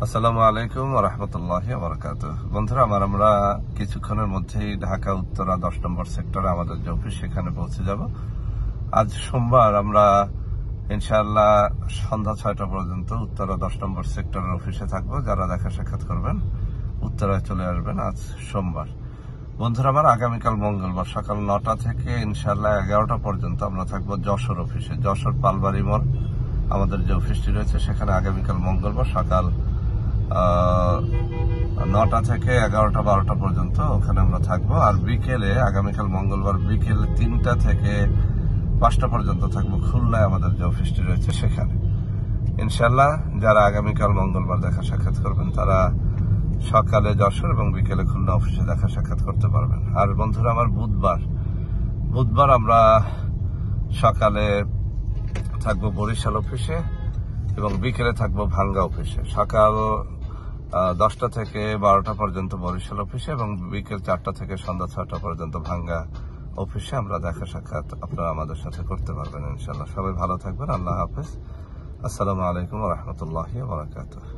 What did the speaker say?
আসসালামু আলাইকুম ওয়া রাহমাতুল্লাহি ওয়া বারাকাতুহু। বন্ধুরা আমার, আমরা কিছুক্ষণের মধ্যেই ঢাকা উত্তরা 10 নম্বর সেক্টরে আমাদের যে অফিস সেখানে পৌঁছে যাব। আজ সোমবার আমরা ইনশাআল্লাহ সন্ধ্যা 6টা পর্যন্ত উত্তরা 10 নম্বর সেক্টরের অফিসে থাকবো। যারা দেখা সাক্ষাৎ করবেন উত্তরায় চলে আসবেন। আজ সোমবার। বন্ধুরা আমার, আগামীকাল মঙ্গলবার সকাল 9টা থেকে ইনশাআল্লাহ 11টা পর্যন্ত আমরা থাকবো যশোর অফিসে। যশোর পালবাড়ি মোড় আমাদের যে অফিসটি রয়েছে সেখানে আগামীকাল মঙ্গলবার সকাল 9টা থেকে 11টা 12টা পর্যন্ত ওখানে আমরা থাকবো। আর বিকেলে আগামীকাল মঙ্গলবার বিকেল 3টা থেকে 5টা পর্যন্ত থাকবো খুলনায় আমাদের যে অফিসটি রয়েছে সেখানে। ইনশাল্লাহ যারা আগামীকাল মঙ্গলবার দেখা সাক্ষাৎ করবেন তারা সকালে যশোর এবং বিকেলে খুলনা অফিসে দেখা সাক্ষাৎ করতে পারবেন। আর বন্ধুরা আমার, বুধবার আমরা সকালে থাকবো বরিশাল অফিসে এবং বিকেলে থাকবো ভাঙ্গা অফিসে। সকাল 10টা থেকে 12টা পর্যন্ত বরিশাল অফিসে এবং বিকেল 4টা থেকে সন্ধ্যা 6টা পর্যন্ত ভাঙ্গা অফিসে আমরা দেখা সাক্ষাৎ আপনারা আমাদের সাথে করতে পারবেন ইনশাল্লাহ। সবাই ভালো থাকবেন। আল্লাহ হাফেজ। আসসালামু আলাইকুম ওয়া রাহমাতুল্লাহি ওয়া বারাকাতুহু।